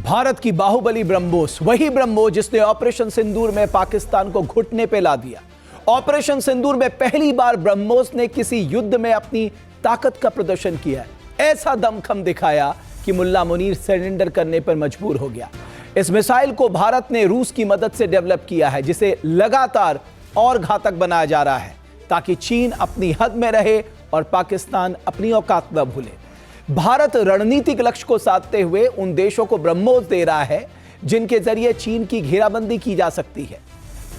भारत की बाहुबली ब्रह्मोस, वही ब्रह्मोस जिसने ऑपरेशन सिंदूर में पाकिस्तान को घुटने पे ला दिया। ऑपरेशन सिंदूर में पहली बार ब्रह्मोस ने किसी युद्ध में अपनी ताकत का प्रदर्शन किया है। ऐसा दमखम दिखाया कि मुल्ला मुनीर सरेंडर करने पर मजबूर हो गया। इस मिसाइल को भारत ने रूस की मदद से डेवलप किया है, जिसे लगातार और घातक बनाया जा रहा है ताकि चीन अपनी हद में रहे और पाकिस्तान अपनी औकात न भूले। भारत रणनीतिक लक्ष्य को साधते हुए उन देशों को ब्रह्मोस दे रहा है जिनके जरिए चीन की घेराबंदी की जा सकती है।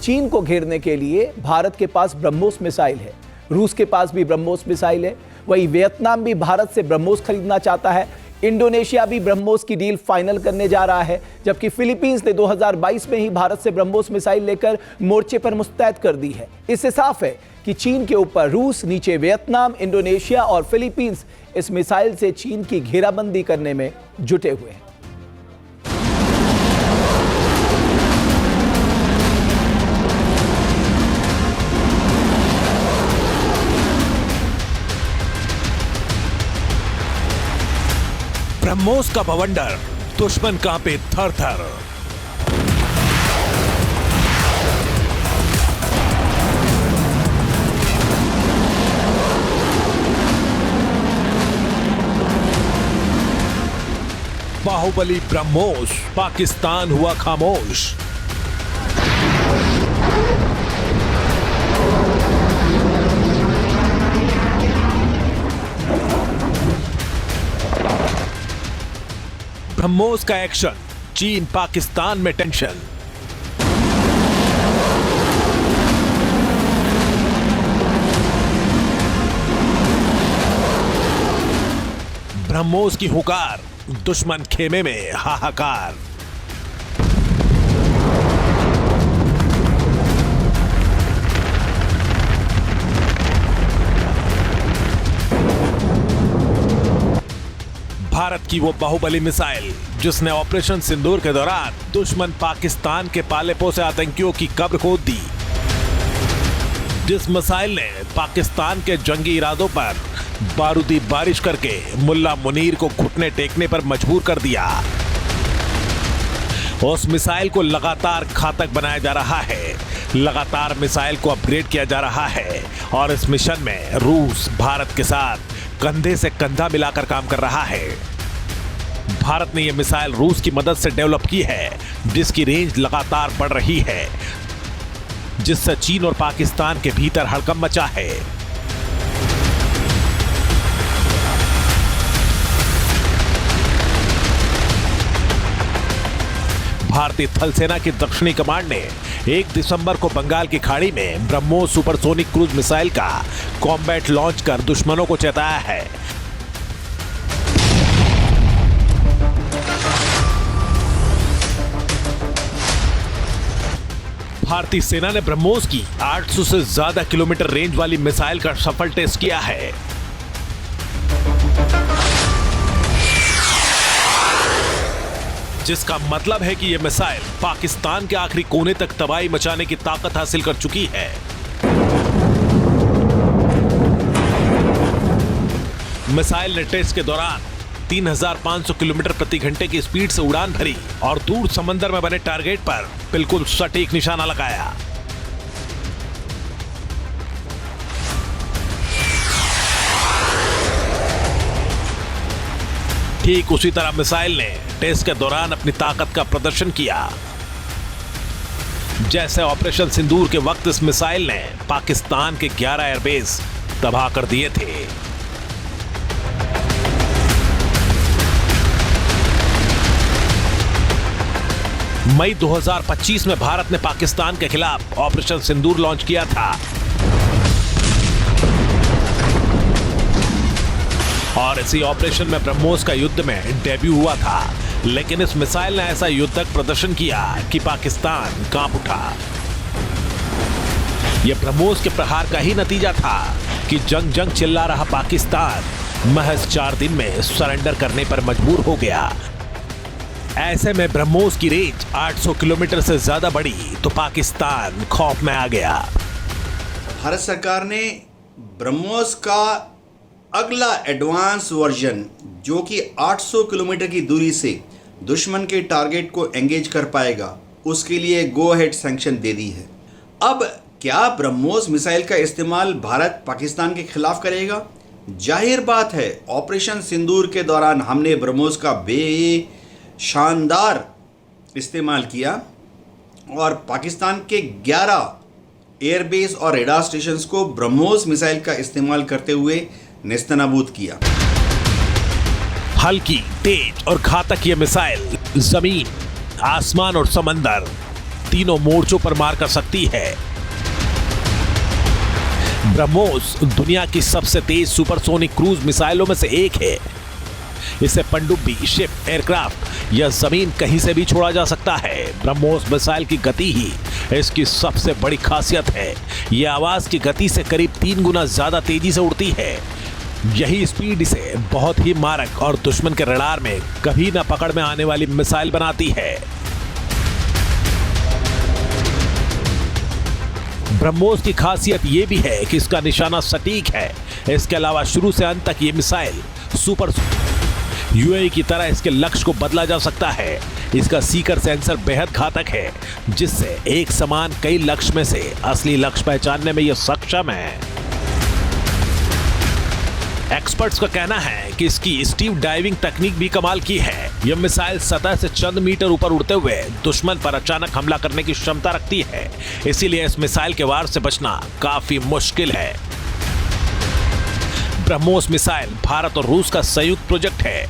चीन को घेरने के लिए भारत के पास ब्रह्मोस मिसाइल है, रूस के पास भी ब्रह्मोस मिसाइल है, वही वियतनाम भी भारत से ब्रह्मोस खरीदना चाहता है। इंडोनेशिया भी ब्रह्मोस की डील फाइनल करने जा रहा है, जबकि फिलीपींस ने 2022 में ही भारत से ब्रह्मोस मिसाइल लेकर मोर्चे पर मुस्तैद कर दी है। इससे साफ है कि चीन के ऊपर रूस, नीचे वियतनाम, इंडोनेशिया और फिलीपींस इस मिसाइल से चीन की घेराबंदी करने में जुटे हुए हैं। ब्रह्मोस का बवंडर, दुश्मन कांपे थर थर। बाहुबली ब्रह्मोस, पाकिस्तान हुआ खामोश। ब्रह्मोस का एक्शन, चीन पाकिस्तान में टेंशन। ब्रह्मोस की हुकार, दुश्मन खेमे में हाहाकार। भारत की वो बाहुबली मिसाइल जिसने ऑपरेशन सिंदूर के दौरान दुश्मन पाकिस्तान के पाले पोसे आतंकियों की कब्र खोद दी। जिस मिसाइल ने पाकिस्तान के जंगी इरादों पर बारूदी बारिश करके मुल्ला मुनीर को घुटने टेकने पर मजबूर कर दिया। उस मिसाइल को लगातार घातक बनाया जा रहा है, लगातार मिसाइल को अपग्रेड किया जा रहा है और इस मिशन में रूस भारत के साथ कंधे से कंधा मिलाकर काम कर रहा है। भारत ने यह मिसाइल रूस की मदद से डेवलप की है, जिसकी रेंज लगातार बढ़ रही है, जिससे चीन और पाकिस्तान के भीतर हड़कंप मचा है। भारतीय थल सेना की दक्षिणी कमांड ने 1 दिसंबर को बंगाल की खाड़ी में ब्रह्मोस सुपरसोनिक क्रूज मिसाइल का कॉम्बैट लॉन्च कर दुश्मनों को चेताया है। भारतीय सेना ने ब्रह्मोस की 800 से ज्यादा किलोमीटर रेंज वाली मिसाइल का सफल टेस्ट किया है। जिसका मतलब है कि यह मिसाइल पाकिस्तान के आखिरी कोने तक तबाही मचाने की ताकत हासिल कर चुकी है। मिसाइल ने टेस्ट के दौरान 3500 किलोमीटर प्रति घंटे की स्पीड से उड़ान भरी और दूर समंदर में बने टारगेट पर बिल्कुल सटीक निशाना लगाया। ठीक उसी तरह मिसाइल ने टेस्ट के दौरान अपनी ताकत का प्रदर्शन किया। जैसे ऑपरेशन सिंदूर के वक्त इस मिसाइल ने पाकिस्तान के 11 एयरबेस तबाह कर दिए थे। मई 2025 में भारत ने पाकिस्तान के खिलाफ ऑपरेशन सिंदूर लॉन्च किया था और इसी ऑपरेशन में ब्रह्मोस का युद्ध में डेब्यू हुआ था। लेकिन इस मिसाइल ने ऐसा युद्धक प्रदर्शन किया कि पाकिस्तान कांप उठा। यह ब्रह्मोस के प्रहार का ही नतीजा था कि जंग चिल्ला रहा पाकिस्तान महज 4 दिन में सरेंडर करने पर मजबूर हो गया। ऐसे में ब्रह्मोस की रेंज 800 किलोमीटर से ज्यादा बढ़ी तो पाकिस्तान खौफ में आ गया। भारत सरकार ने ब्रह्मोस का अगला एडवांस वर्जन जो कि 800 किलोमीटर की दूरी से दुश्मन के टारगेट को एंगेज कर पाएगा, उसके लिए गो अहेड सैंक्शन दे दी है। अब क्या ब्रह्मोस मिसाइल का इस्तेमाल भारत पाकिस्तान के खिलाफ करेगा? जाहिर बात है, ऑपरेशन सिंदूर के दौरान हमने ब्रह्मोस का शानदार इस्तेमाल किया और पाकिस्तान के 11 एयरबेस और रेडार स्टेशंस को ब्रह्मोस मिसाइल का इस्तेमाल करते हुए नेस्तनाबूद किया। हल्की, तेज और घातक ये मिसाइल जमीन, आसमान और समंदर तीनों मोर्चों पर मार कर सकती है। ब्रह्मोस दुनिया की सबसे तेज सुपरसोनिक क्रूज मिसाइलों में से एक है। इसे पनडुब्बी, शिप, एयरक्राफ्ट या जमीन कहीं से भी छोड़ा जा सकता है। ब्रह्मोस मिसाइल की गति ही इसकी सबसे बड़ी खासियत है। यह आवाज की गति से करीब 3 गुना ज्यादा तेजी से उड़ती है। यही स्पीड इसे बहुत ही मारक और दुश्मन के रडार में कभी न पकड़ में आने वाली मिसाइल बनाती है। ब्रह्मोस की खासियत यह भी है कि इसका निशाना सटीक है। इसके अलावा शुरू से अंत तक ये मिसाइल सुपर यूएई की तरह इसके लक्ष्य को बदला जा सकता है। इसका सीकर सेंसर बेहद घातक है, जिससे एक समान कई लक्ष्य में से असली लक्ष्य पहचानने में यह सक्षम है। एक्सपर्ट्स का कहना है कि इसकी स्टीव डाइविंग तकनीक भी कमाल की है। यह मिसाइल सतह से चंद मीटर ऊपर उड़ते हुए दुश्मन पर अचानक हमला करने की क्षमता रखती है। इसीलिए इस मिसाइल के वार से बचना काफी मुश्किल है। ब्रह्मोस मिसाइल भारत और रूस का संयुक्त प्रोजेक्ट है।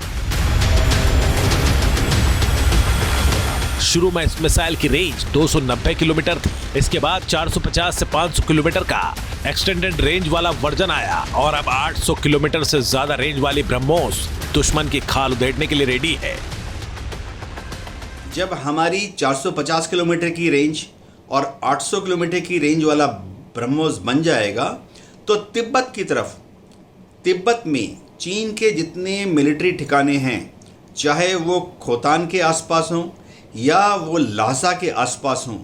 शुरू में इस मिसाइल की रेंज 290 किलोमीटर थी। इसके बाद 450 से 500 किलोमीटर का एक्सटेंडेड रेंज वाला वर्जन आया और अब 800 किलोमीटर से ज्यादा रेंज वाली ब्रह्मोस दुश्मन की खाल उधेड़ने के लिए रेडी है। जब हमारी 450 किलोमीटर की रेंज और 800 किलोमीटर की रेंज वाला ब्रह्मोस बन जाएगा तो तिब्बत में चीन के जितने मिलिट्री ठिकाने हैं, चाहे वो खोतान के आसपास हों या वो लासा के आसपास हों,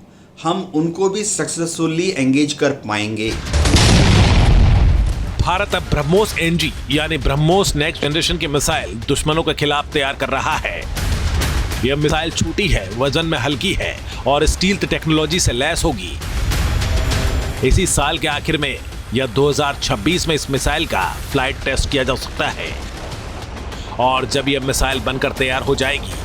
हम उनको भी सक्सेसफुली एंगेज कर पाएंगे। भारत अब ब्रह्मोस एनजी यानी ब्रह्मोस नेक्स्ट जनरेशन की मिसाइल दुश्मनों के खिलाफ तैयार कर रहा है। यह मिसाइल छोटी है, वजन में हल्की है और स्टील्थ टेक्नोलॉजी से लैस होगी। इसी साल के आखिर में या 2026 में इस मिसाइल का फ्लाइट टेस्ट किया जा सकता है और जब यह मिसाइल बनकर तैयार हो जाएगी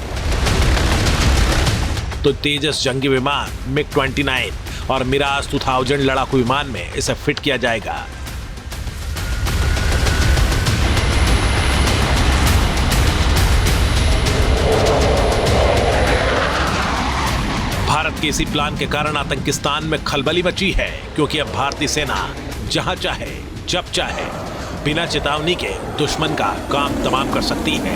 तो तेजस जंगी विमान, MiG-29 और मिराज 2000 लड़ाकू विमान में इसे फिट किया जाएगा। भारत के इसी प्लान के कारण आतंकिस्तान में खलबली मची है, क्योंकि अब भारतीय सेना जहां चाहे, जब चाहे, बिना चेतावनी के दुश्मन का काम तमाम कर सकती है।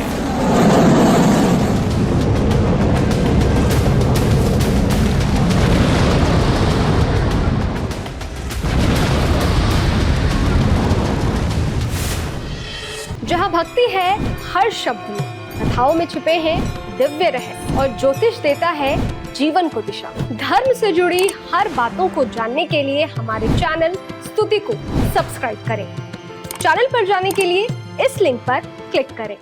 जहाँ भक्ति है हर शब्द में, कथाओं में छुपे हैं दिव्य रहस्य और ज्योतिष देता है जीवन को दिशा। धर्म से जुड़ी हर बातों को जानने के लिए हमारे चैनल स्तुति को सब्सक्राइब करें। चैनल पर जाने के लिए इस लिंक पर क्लिक करें।